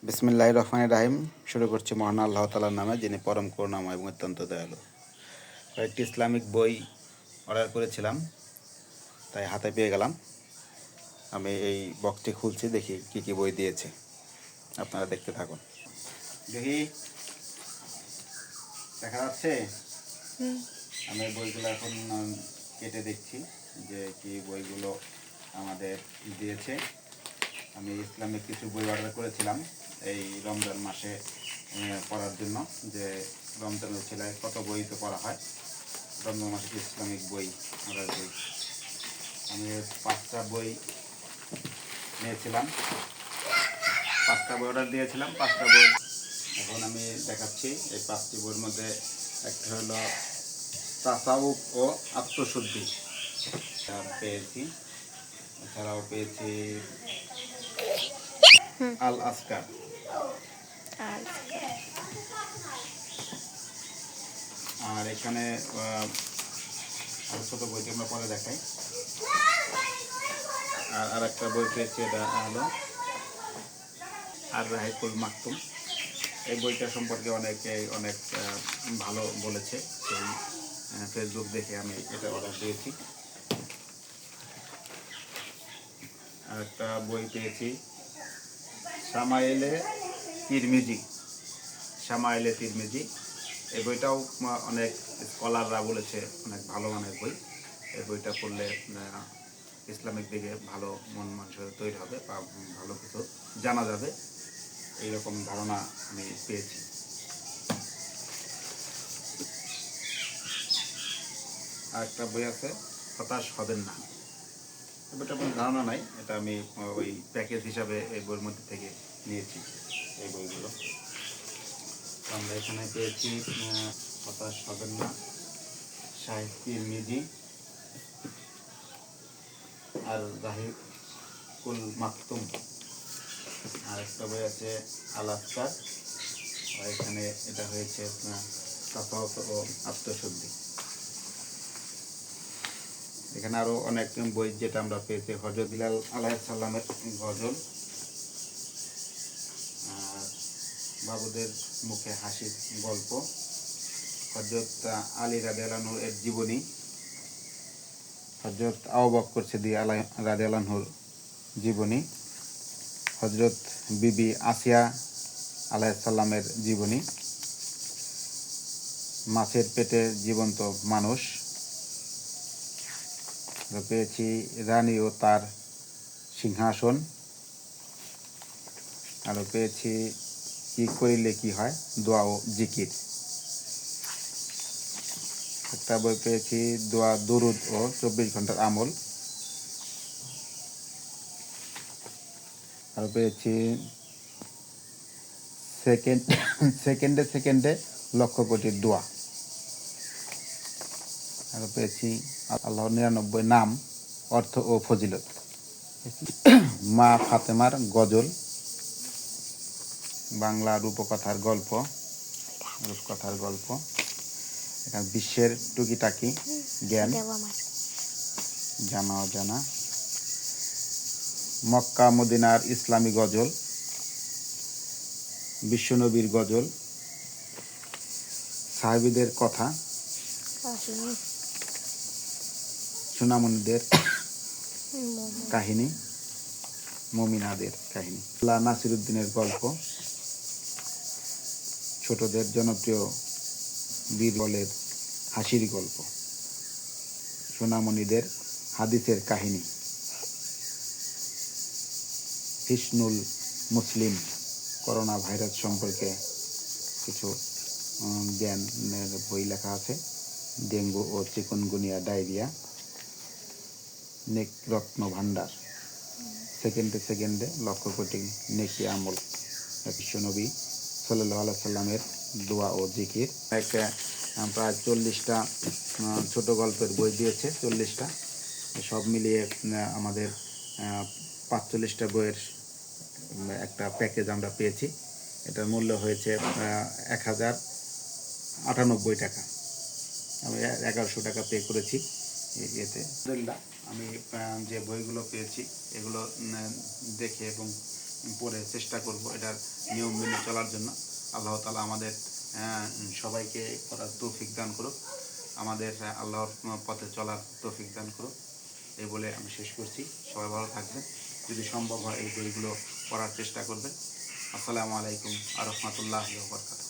বিসমিল্লাহির রহমানির রাহিম। শুরু করছি মহান আল্লাহ তাআলার নামে, যিনি পরম করুণাময় এবং অত্যন্ত দয়ালু। কয়েকটি ইসলামিক বই অর্ডার করেছিলাম, তাই হাতে পেয়ে গেলাম। আমি এই বক্সটি খুলছি, দেখি কি কি বই দিয়েছে। আপনারা দেখতে থাকুন। দেখি দেখা যাচ্ছে। আমি বইগুলো এখন কেটে দেখছি যে কি বইগুলো আমাদের দিয়েছে। আমি ইসলামিক কিছু বই অর্ডার করেছিলাম এই রমজান মাসে পড়ার জন্য, যে রমজানের ছেলে কত বই তো পড়া হয়, রমজান মাসে ইসলামিক বই অর্ডার করি। আমি 5টা বই নিয়েছিলাম, 5টা বই অর্ডার দিয়েছিলাম। 5টা বই এখন আমি দেখাচ্ছি। এই 5টি বইয়ের মধ্যে একটা হলো তাসাউফ ও আত্মশুদ্ধি পেয়েছি। এছাড়াও পেয়েছি আল আসকার। আর এখানে আর ছোটো বইটি আমরা পরে দেখাই। আর একটা বই পেয়েছি, এটা হলো আর রাহিকুল মাকতুম। এই বইটা সম্পর্কে অনেক ভালো বলেছে, সেই ফেসবুক দেখে আমি এটা অর্ডার দিয়েছি। আর একটা বই পেয়েছি শামাইলে তিরমিজি। এই বইটাও অনেক স্কলাররা বলেছে অনেক ভালো মানের বই। এই বইটা পড়লে ইসলামিক দিকে ভালো মন মানসিকতা তৈরি হবে বা ভালো কিছু জানা যাবে, এইরকম ধারণা আমি পেয়েছি। আর একটা বই আছে হতাশ হবেন না। বইটা কোনো ধারণা নাই, এটা আমি ওই প্যাকেজ হিসাবে এই বইয়ের মধ্যে থেকে নিয়েছি। এই বইগুলো আমরা এখানে পেয়েছি হতাশ হবেন না, শাহেদ তিরমিজি আর রাহিকুল মাকতুম। আর একটা বই আছে আল আসকার, আর এখানে এটা হয়েছে তাসাউফ ও আত্মশুদ্ধি। এখানে আরও অনেক বই যেটা আমরা পেয়েছি, হযরত বিলাল আলাইহিস সালামের গজল, আর বাবুদের মুখে হাসির গল্প, হযরত আলী রাদিয়াল্লাহু আনহু এর জীবনী, হযরত আবু বকর সিদ্দিক রাদিয়াল্লাহু আনহুর জীবনী, হযরত বিবি আসিয়া আলাইহিস সালামের জীবনী, মাছের পেটে জীবন্ত মানুষ। পেয়েছি রানী ও তার সিংহাসন। আরও পেয়েছি কি করিলে কি হয়, দোয়া ও জিকির। একটা বই পেয়েছি দোয়া দুরুদ ও 24 ঘন্টার আমল। আরও পেয়েছি সেকেন্ডে লক্ষ কোটির দোয়া। আরও পেয়েছি আল্লাহর 99 নাম, অর্থ ও ফজিলত। মা ফাতেমার গজল, বাংলা রূপকথার গল্প। এখানে বিশ্বের টুকিটাকি জ্ঞান, জানা অজানা। মক্কা মদিনার ইসলামী গজল, বিশ্বনবীর গজল, সাহাবীদের কথা, সোনামণিদের কাহিনী, মুমিনাদের কাহিনী। আল্লাহ নাসিরুদ্দিনের গল্প, ছোটদের জনপ্রিয় বীরবলের হাসির গল্প, সোনামণিদের হাদিসের কাহিনী, হিসনুল মুসলিম, করোনা ভাইরাস সম্পর্কে কিছু জ্ঞানের বই লেখা আছে, ডেঙ্গু ও চিকুনগুনিয়া, ডায়রিয়া, নেক রত্ন ভাণ্ডার, সেকেন্ডে লক্ষ কোটি নেকি আমল, বিশ্বনবী সাল্লাল্লাহু আলাইহি সাল্লামের দোয়া ও জিকির। প্রায় 40টা ছোট গল্পের বই দিয়েছে, 40টা। সব মিলিয়ে আমাদের 45টা বইয়ের একটা প্যাকেজ আমরা পেয়েছি। এটার মূল্য হয়েছে 1098 টাকা। আমি 1100 টাকা পে করেছি এতে। আলহামদুলিল্লাহ, আমি যে বইগুলো পেয়েছি এগুলো দেখে এবং পড়ে চেষ্টা করব এটার নিয়ম মেনে চলার জন্য। আল্লাহ তাআলা আমাদের সবাইকে করার তৌফিক দান করুক, আমাদের আল্লাহর পথে চলার তৌফিক দান করুক। এই বলে আমি শেষ করছি। সবাই ভালো থাকবেন, যদি সম্ভব হয় এই বইগুলো পড়ার চেষ্টা করবেন। আসসালামু আলাইকুম ওয়া রাহমাতুল্লাহি ওয়া বারাকাতুহু।